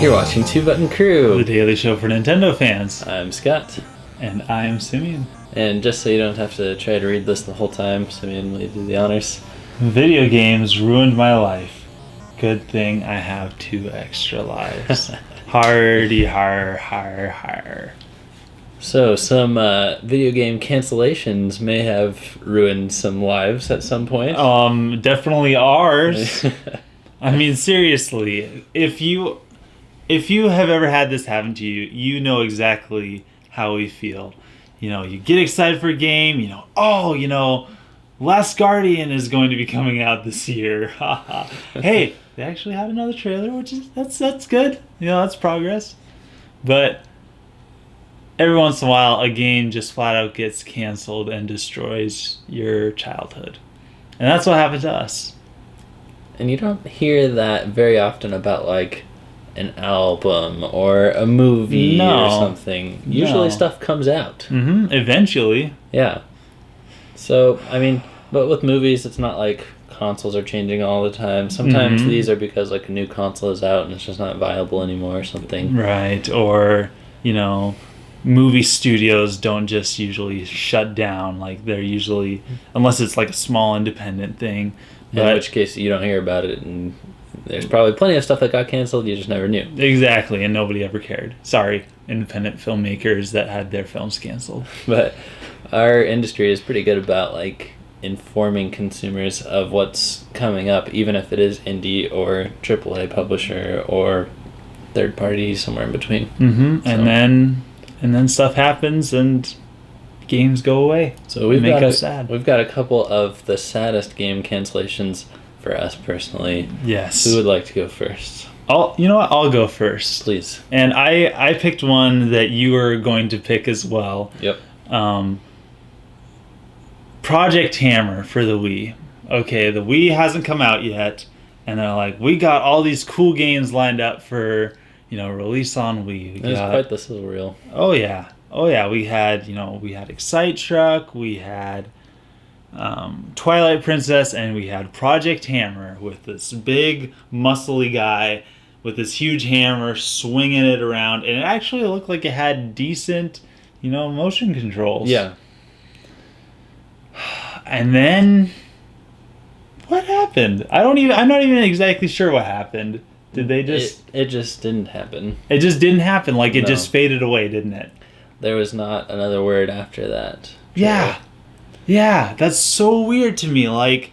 You're watching Two Button The Crew. daily show for Nintendo fans. I'm Scott. And I am Simeon. And just so you don't have to try to read this the whole time, Simeon, will you do the honors? Video games ruined my life. Good thing I have 2 extra lives. Hardy har. So, some video game cancellations may have ruined some lives at some point. Definitely ours. I mean, seriously, if you have ever had this happen to you, you know exactly how we feel. You know, you get excited for a game, Last Guardian is going to be coming out this year. Hey, they actually had another trailer, which is that's good. That's progress. But every once in a while, a game just flat out gets canceled and destroys your childhood. And that's what happened to us. And you don't hear that very often about, like, an album or a movie or something. Usually stuff comes out. Mm-hmm. Eventually. Yeah. So, I mean, but with movies, it's not like consoles are changing all the time. Sometimes these are because, like, a new console is out and it's just not viable anymore or something. Right. Or, movie studios don't just usually shut down. Like, they're usually, unless it's like a small independent thing. In which case you don't hear about it, and there's probably plenty of stuff that got canceled, you just never knew. Exactly, and nobody ever cared. Sorry, independent filmmakers that had their films canceled. But our industry is pretty good about, like, informing consumers of what's coming up, even if it is indie or AAA publisher or third party, somewhere in between. Mm-hmm. So. And then stuff happens and games go away. So we've got a couple of the saddest game cancellations for us personally. Yes. Who would like to go first? I'll go first. Please. And I picked one that you were going to pick as well. Yep. Project H.A.M.M.E.R for the Wii. Okay, the Wii hasn't come out yet, and they're like, we got all these cool games lined up for, release on Wii. It was quite the sizzle reel. Oh yeah, we had Excite Truck, we had Twilight Princess, and we had Project H.A.M.M.E.R with this big muscly guy with this huge hammer swinging it around, and it actually looked like it had decent, motion controls. Yeah. And then what happened? I'm not even exactly sure what happened. Did they just... It just didn't happen. It just didn't happen. Like, it just faded away, didn't it? There was not another word after that. Yeah. Yeah, that's so weird to me. Like,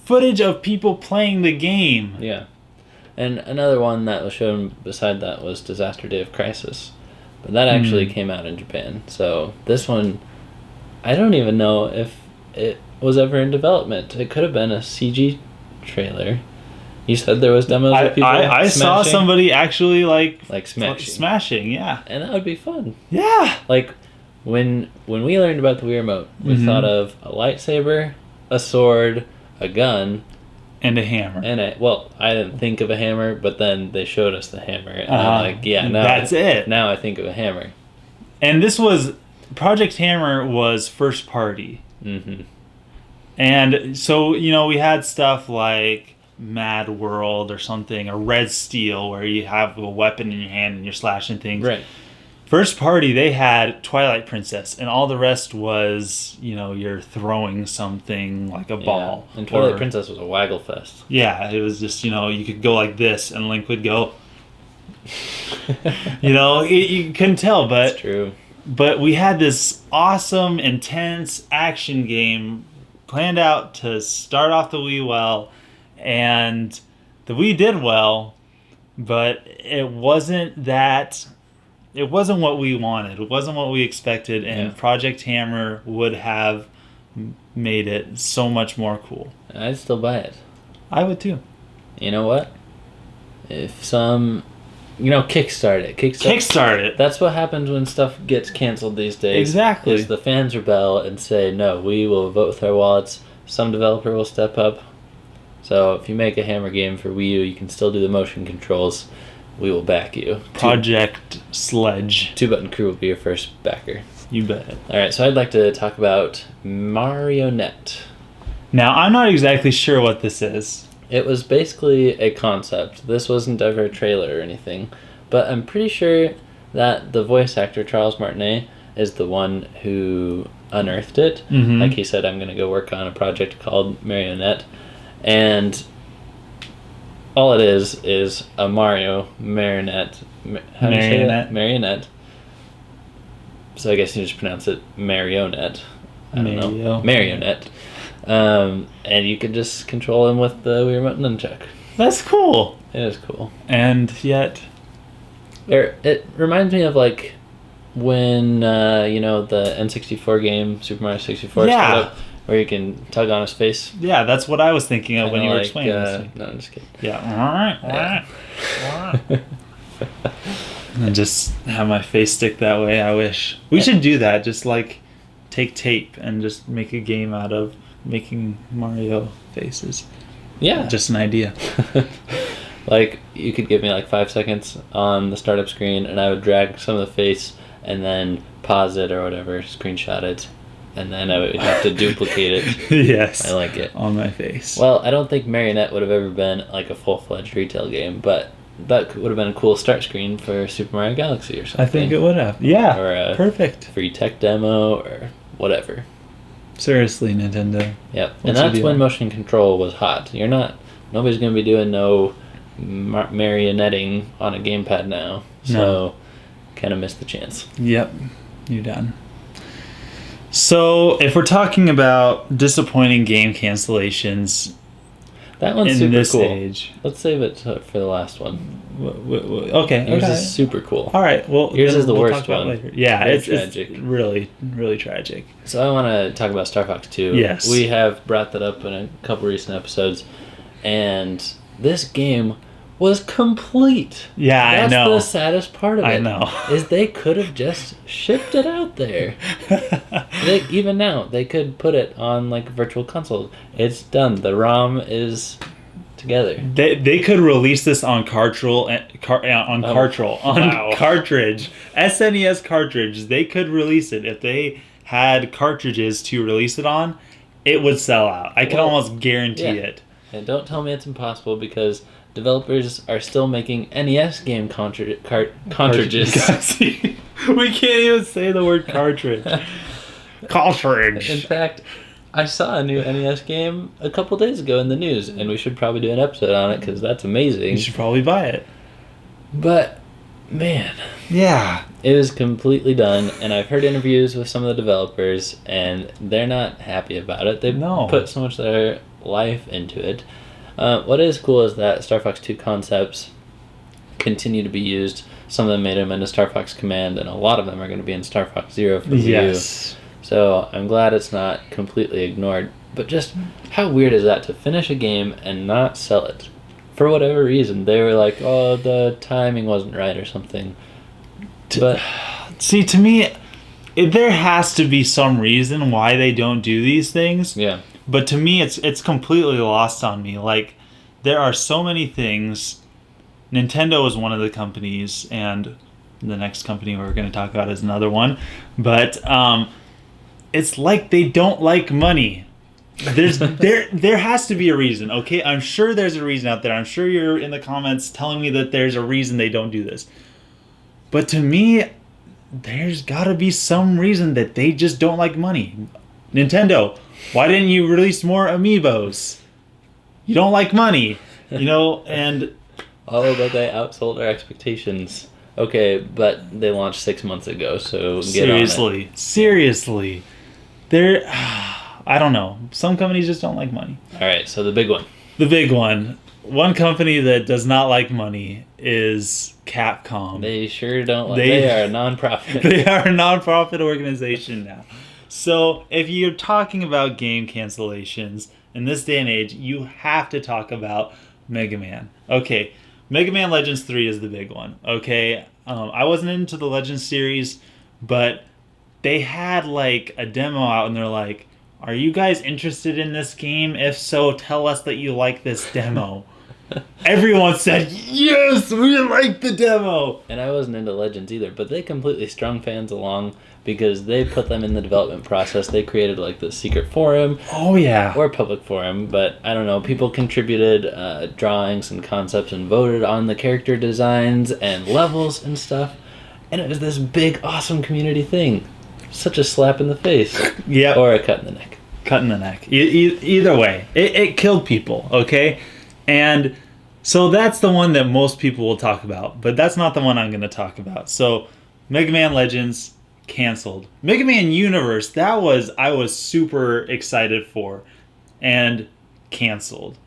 footage of people playing the game. Yeah. And another one that was shown beside that was Disaster Day of Crisis. But that actually came out in Japan. So this one, I don't even know if it was ever in development. It could have been a CG trailer. You said there was demos of people I saw somebody actually like smashing, yeah. And that would be fun. Yeah. Like when we learned about the Wii Remote, we thought of a lightsaber, a sword, a gun, and a hammer. I didn't think of a hammer, but then they showed us the hammer, and I'm like, yeah, no, that's it. Now I think of a hammer. And this was Project H.A.M.M.E.R was first party. Mm-hmm. And so we had stuff like Mad World or something, or Red Steel, where you have a weapon in your hand and you're slashing things. Right. First party, they had Twilight Princess, and all the rest was, you're throwing something like a ball. And Twilight Princess was a waggle fest. Yeah, it was just, you could go like this, and Link would go. You couldn't tell, but... That's true. But we had this awesome, intense action game planned out to start off the Wii well, and the Wii did well, but it wasn't what we wanted. It wasn't what we expected, and Project H.A.M.M.E.R would have made it so much more cool. I'd still buy it. I would too. You know what? If some... kickstart it. Kickstart it. That's what happens when stuff gets canceled these days. Exactly. Is the fans rebel and say, no, we will vote with our wallets. Some developer will step up. So if you make a H.A.M.M.E.R game for Wii U, you can still do the motion controls. We will back you. Project Sledge. Two Button Crew will be your first backer. You bet. Alright, so I'd like to talk about Marionette. Now, I'm not exactly sure what this is. It was basically a concept. This wasn't ever a trailer or anything. But I'm pretty sure that the voice actor, Charles Martinet, is the one who unearthed it. Mm-hmm. Like he said, I'm going to go work on a project called Marionette. And all it is a Mario marionette. How do you say that? Marionette. So I guess you just pronounce it marionette. I don't know. Marionette. And you can just control him with the Wii Remote Nunchuck. That's cool. It is cool. And yet... It reminds me of like when, the N64 game, Super Mario 64, yeah. up, where you can tug on his face. Yeah, that's what I was thinking of when you were explaining this. No, I'm just kidding. Yeah. And just have my face stick that way, I wish. We should do that, just like take tape and just make a game out of making Mario faces. Yeah. Just an idea. Like, you could give me like 5 seconds on the startup screen, and I would drag some of the face, and then pause it or whatever, screenshot it, and then I would have to duplicate it. Yes. I like it. On my face. Well, I don't think Marionette would have ever been like a full-fledged retail game, but that would have been a cool start screen for Super Mario Galaxy or something. I think it would have. Yeah. Or a perfect. free tech demo or whatever. Seriously, Nintendo. Yep. And that's when motion control was hot. Nobody's going to be doing no marionetting on a gamepad now. So, kind of missed the chance. Yep. You're done. So, if we're talking about disappointing game cancellations... That one's in super this cool. Age. Let's save it for the last one. Okay. Yours is super cool. All right. Well, yours is the worst one. Later. Yeah, it's tragic. It's really, really tragic. So I want to talk about Star Fox 2. Yes. We have brought that up in a couple recent episodes, and this game was complete. Yeah, I know. That's the saddest part of it. I know. Is they could have just shipped it out there. Even now, they could put it on like virtual console. It's done. The ROM is together. They could release this on cartridge, SNES cartridge. They could release it if they had cartridges to release it on. It would sell out. I can almost guarantee it. And don't tell me it's impossible, because developers are still making NES game cartridges. We can't even say the word cartridge. Cartridge. In fact, I saw a new NES game a couple days ago in the news, and we should probably do an episode on it because that's amazing. You should probably buy it. But, man. Yeah. It was completely done, and I've heard interviews with some of the developers, and they're not happy about it. They've put so much of their life into it. What is cool is that Star Fox 2 concepts continue to be used. Some of them made them into Star Fox Command, and a lot of them are going to be in Star Fox Zero for Wii U. So I'm glad it's not completely ignored. But just how weird is that to finish a game and not sell it? For whatever reason. They were like, oh, the timing wasn't right or something. But see, to me, there has to be some reason why they don't do these things. Yeah. But to me, it's completely lost on me. Like, there are so many things. Nintendo is one of the companies, and the next company we're going to talk about is another one. But it's like they don't like money. There has to be a reason, okay? I'm sure there's a reason out there. I'm sure you're in the comments telling me that there's a reason they don't do this. But to me, there's got to be some reason that they just don't like money. Nintendo, why didn't you release more amiibos? You don't like money, and... Oh, but they outsold our expectations. Okay, but they launched 6 months ago, so get on it. Seriously. I don't know. Some companies just don't like money. All right, so the big one. The big one. One company that does not like money is Capcom. They sure don't like... They are a non-profit. They are a non-profit organization now. So if you're talking about game cancellations, in this day and age, you have to talk about Mega Man. Okay, Mega Man Legends 3 is the big one. Okay, I wasn't into the Legends series, but they had like a demo out and they're like, are you guys interested in this game? If so, tell us that you like this demo. Everyone said, yes, we like the demo. And I wasn't into Legends either, but they completely strung fans along because they put them in the development process. They created like the secret forum. Oh, yeah. Or public forum, but I don't know. People contributed drawings and concepts and voted on the character designs and levels and stuff. And it was this big, awesome community thing. Such a slap in the face. Yeah. Or a cut in the neck. Cut in the neck. Either way, it killed people, okay? And so that's the one that most people will talk about, but that's not the one I'm going to talk about. So Mega Man Legends canceled. Mega Man Universe, I was super excited for, and canceled.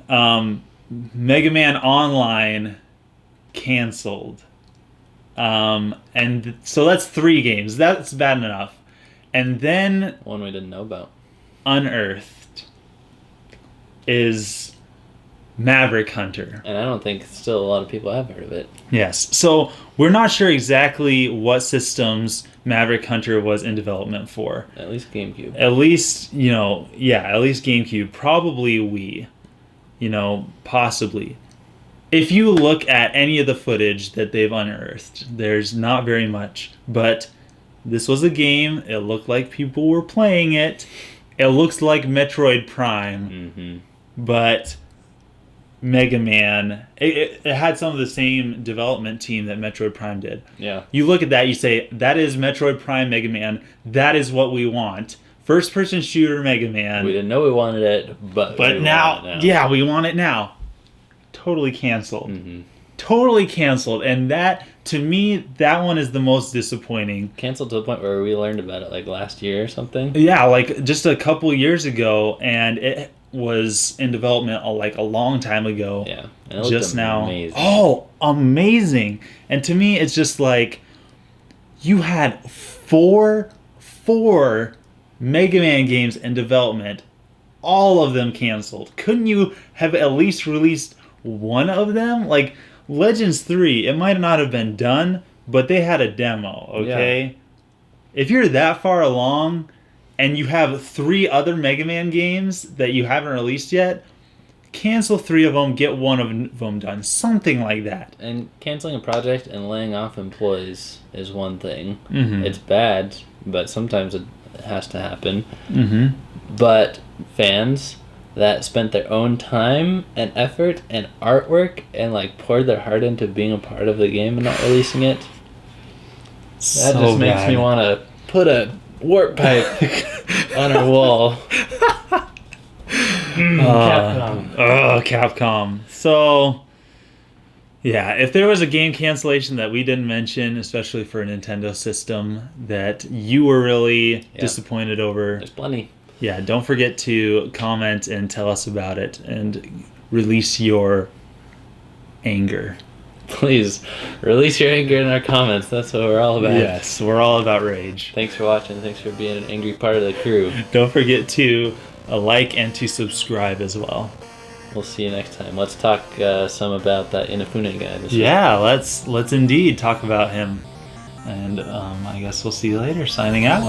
Mega Man Online canceled. And so that's 3 games. That's bad enough. And then one we didn't know about. Unearthed is Maverick Hunter. And I don't think still a lot of people have heard of it. Yes. So we're not sure exactly what systems Maverick Hunter was in development for. At least GameCube. At least, at least GameCube. Probably Wii. Possibly. If you look at any of the footage that they've unearthed, there's not very much. But this was a game. It looked like people were playing it. It looks like Metroid Prime. Mm-hmm. But Mega Man, it had some of the same development team that Metroid Prime did. Yeah. You look at that, you say, that is Metroid Prime Mega Man. That is what we want. First-person shooter Mega Man. We didn't know we wanted it, but now, want it now. Yeah, we want it now. Totally canceled. Mm-hmm. Totally canceled. And that, to me, that one is the most disappointing. Canceled to the point where we learned about it like last year or something. Yeah, like just a couple years ago, and it was in development like a long time ago. Yeah, and it looked just now. amazing. Oh, amazing! And to me, it's just like you had four Mega Man games in development, all of them canceled. Couldn't you have at least released one of them? Like Legends 3, it might not have been done, but they had a demo, okay? Yeah. If you're that far along and you have 3 other Mega Man games that you haven't released yet, cancel 3 of them, get one of them done. Something like that. And canceling a project and laying off employees is one thing. Mm-hmm. It's bad, but sometimes it has to happen. Mm-hmm. But fans that spent their own time and effort and artwork and like poured their heart into being a part of the game and not releasing it, that just makes me want to put a warp pipe on our wall. Capcom. Oh, Capcom. So, yeah, if there was a game cancellation that we didn't mention, especially for a Nintendo system, that you were really disappointed over, there's plenty. Yeah, don't forget to comment and tell us about it and release your anger. Please, release your anger in our comments. That's what we're all about. Yes, we're all about rage. Thanks for watching. Thanks for being an angry part of the crew. Don't forget to like and to subscribe as well. We'll see you next time. Let's talk some about that Inafune guy this week. Yeah, let's indeed talk about him. And I guess we'll see you later. Signing out.